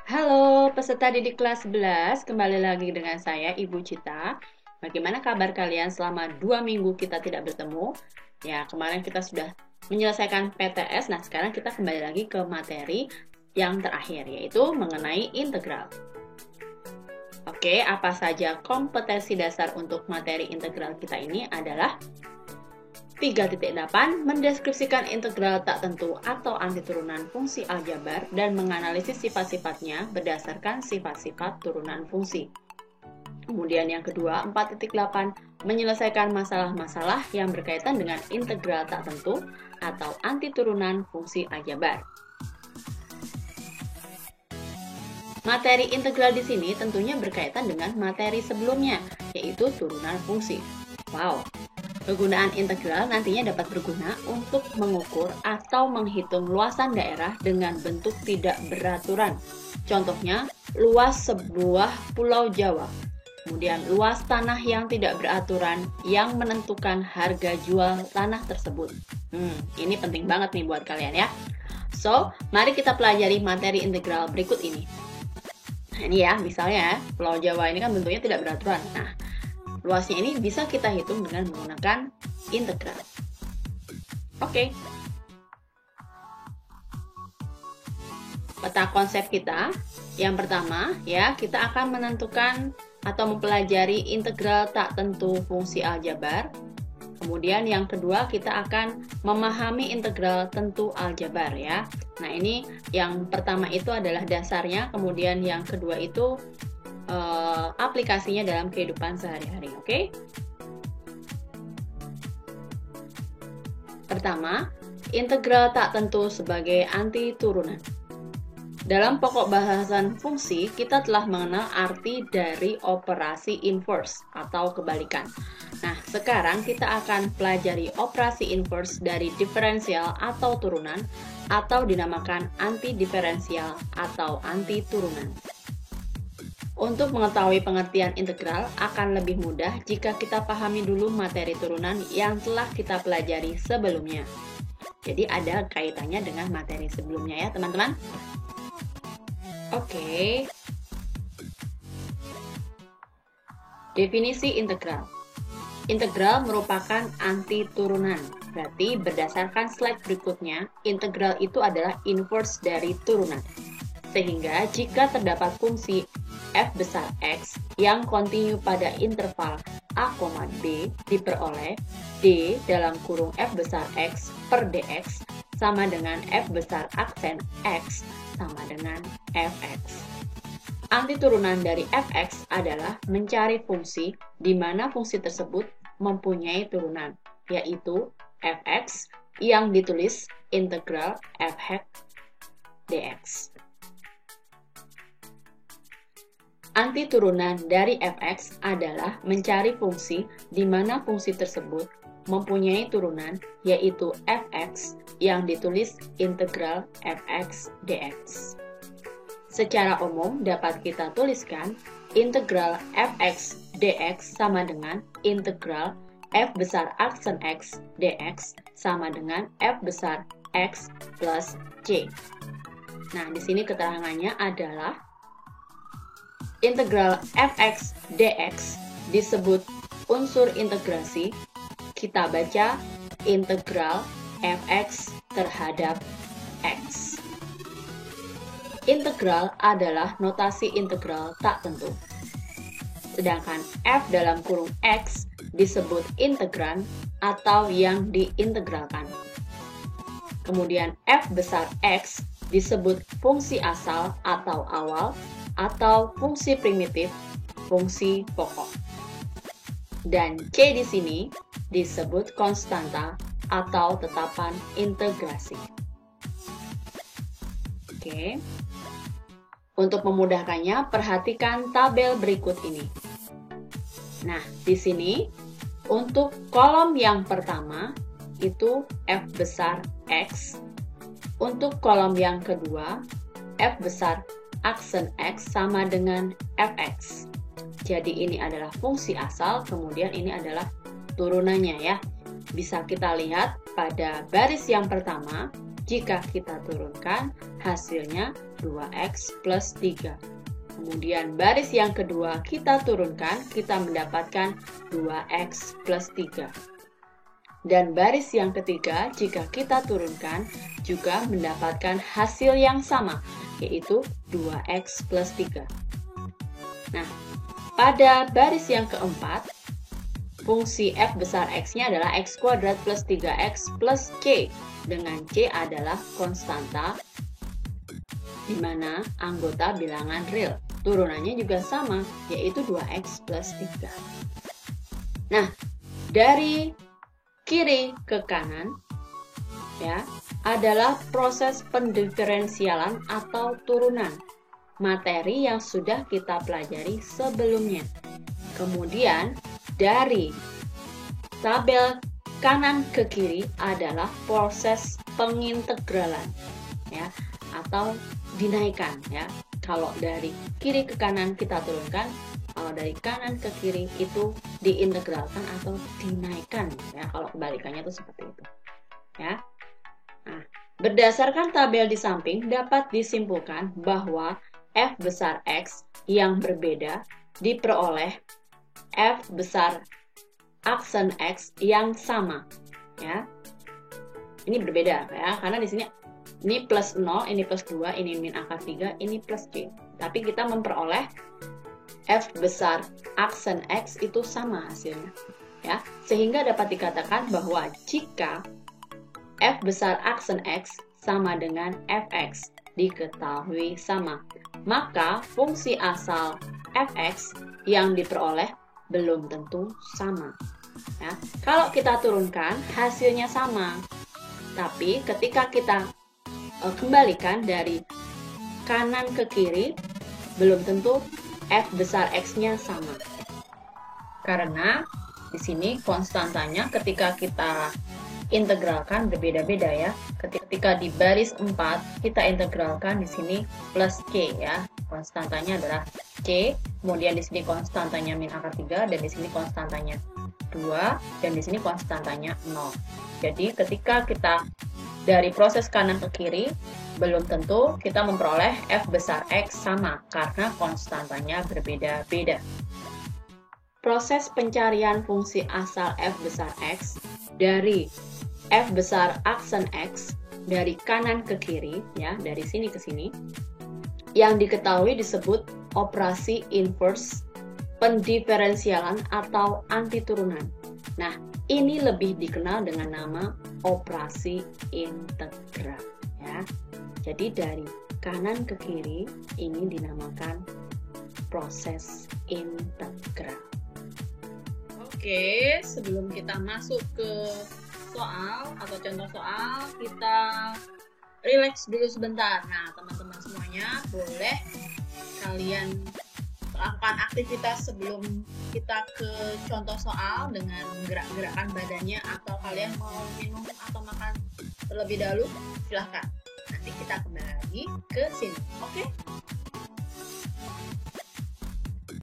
Halo, peserta didik kelas 11, kembali lagi dengan saya, Ibu Cita. Bagaimana kabar kalian selama 2 minggu kita tidak bertemu? Ya, kemarin kita sudah menyelesaikan PTS, nah sekarang kita kembali lagi ke materi yang terakhir, yaitu mengenai integral. Oke, apa saja kompetensi dasar untuk materi integral kita ini adalah 3.8 mendeskripsikan integral tak tentu atau anti turunan fungsi aljabar dan menganalisis sifat-sifatnya berdasarkan sifat-sifat turunan fungsi. Kemudian yang kedua, 4.8 menyelesaikan masalah-masalah yang berkaitan dengan integral tak tentu atau anti turunan fungsi aljabar. Materi integral di sini tentunya berkaitan dengan materi sebelumnya, yaitu turunan fungsi. Wow! Penggunaan integral nantinya dapat berguna untuk mengukur atau menghitung luasan daerah dengan bentuk tidak beraturan. Contohnya, luas sebuah pulau Jawa. Kemudian, luas tanah yang tidak beraturan yang menentukan harga jual tanah tersebut. Ini penting banget nih buat kalian ya. So, mari kita pelajari materi integral berikut ini. Nah, ini ya, misalnya pulau Jawa ini kan bentuknya tidak beraturan. Nah, luasnya ini bisa kita hitung dengan menggunakan integral. Oke. Peta konsep kita, yang pertama ya, kita akan menentukan atau mempelajari integral tak tentu fungsi aljabar. Kemudian yang kedua, kita akan memahami integral tentu aljabar ya. Nah, ini yang pertama itu adalah dasarnya, kemudian yang kedua itu aplikasinya dalam kehidupan sehari-hari, oke? Pertama, integral tak tentu sebagai anti turunan. Dalam pokok bahasan fungsi, kita telah mengenal arti dari operasi inverse atau kebalikan. Nah, sekarang kita akan pelajari operasi inverse dari diferensial atau turunan, atau dinamakan anti diferensial atau anti turunan. Untuk mengetahui pengertian integral akan lebih mudah jika kita pahami dulu materi turunan yang telah kita pelajari sebelumnya. Jadi ada kaitannya dengan materi sebelumnya ya teman-teman. Oke. Definisi integral. Integral merupakan anti turunan. Berarti berdasarkan slide berikutnya, integral itu adalah inverse dari turunan. Sehingga jika terdapat fungsi f besar x yang kontinu pada interval a, b diperoleh d dalam kurung f besar x per dx sama dengan f besar aksen x sama dengan fx. Anti turunan dari fx adalah mencari fungsi di mana fungsi tersebut mempunyai turunan, yaitu fx yang ditulis integral fx dx. Anti turunan dari fx adalah mencari fungsi di mana fungsi tersebut mempunyai turunan, yaitu fx yang ditulis integral fx dx. Secara umum dapat kita tuliskan integral fx dx sama dengan integral f besar aksen x dx sama dengan f besar x plus c. Nah, di sini keterangannya adalah integral fx dx disebut unsur integrasi. Kita baca integral fx terhadap x. Integral adalah notasi integral tak tentu. Sedangkan f dalam kurung x disebut integran atau yang diintegralkan. Kemudian f besar x disebut fungsi asal atau awal atau fungsi primitif, fungsi pokok. Dan C di sini disebut konstanta atau tetapan integrasi. Oke. Untuk memudahkannya, perhatikan tabel berikut ini. Nah, di sini untuk kolom yang pertama itu f besar x. Untuk kolom yang kedua, f besar aksen x sama dengan fx. Jadi ini adalah fungsi asal, kemudian ini adalah turunannya ya. Bisa kita lihat pada baris yang pertama, Jika kita turunkan, hasilnya 2x plus 3. Kemudian baris yang kedua kita turunkan, kita mendapatkan 2x plus 3. Dan baris yang ketiga, jika kita turunkan, juga mendapatkan hasil yang sama, yaitu 2x plus 3. Nah, pada baris yang keempat, fungsi f besar x-nya adalah x kuadrat plus 3x plus c, dengan c adalah konstanta, di mana anggota bilangan real. Turunannya juga sama, yaitu 2x plus 3. Nah, dari kiri ke kanan ya adalah proses pendiferensialan atau turunan materi yang sudah kita pelajari sebelumnya. Kemudian dari tabel kanan ke kiri adalah proses pengintegralan ya atau dinaikkan ya. Kalau dari kiri ke kanan kita turunkan, kalau dari kanan ke kiri itu diintegralkan atau dinaikkan ya. Kalau kebalikannya itu seperti itu ya. Nah, berdasarkan tabel di samping dapat disimpulkan bahwa f besar x yang berbeda diperoleh f besar aksen x yang sama ya. Ini berbeda ya, karena di sini ini plus 0, ini plus 2, ini min akar 3, ini plus c. Tapi kita memperoleh f besar aksen x itu sama hasilnya ya. Sehingga dapat dikatakan bahwa jika f besar aksen x sama dengan fx diketahui sama, maka fungsi asal fx yang diperoleh belum tentu sama ya. Kalau kita turunkan hasilnya sama, tapi ketika kita kembalikan dari kanan ke kiri belum tentu f besar x-nya sama. Karena di sini konstantanya ketika kita integralkan berbeda-beda ya. Ketika di baris 4 kita integralkan di sini plus c ya. Konstantanya adalah c, kemudian di sini konstantanya min akar 3 dan di sini konstantanya 2 dan di sini konstantanya 0. Jadi ketika kita dari proses kanan ke kiri, belum tentu kita memperoleh f besar x sama karena konstantanya berbeda-beda. Proses pencarian fungsi asal f besar x dari f besar aksen x dari kanan ke kiri, ya, dari sini ke sini, yang diketahui disebut operasi inverse pendiferensialan atau anti turunan. Nah, ini lebih dikenal dengan nama operasi integral ya. Jadi dari kanan ke kiri ini dinamakan proses integral. Oke, sebelum kita masuk ke soal atau contoh soal, kita relax dulu sebentar. Nah, teman-teman semuanya boleh kalian lakukan aktivitas sebelum kita ke contoh soal dengan gerak-gerakan badannya, atau kalian mau minum atau makan terlebih dahulu, silahkan. Nanti kita kembali lagi ke sini. Oke?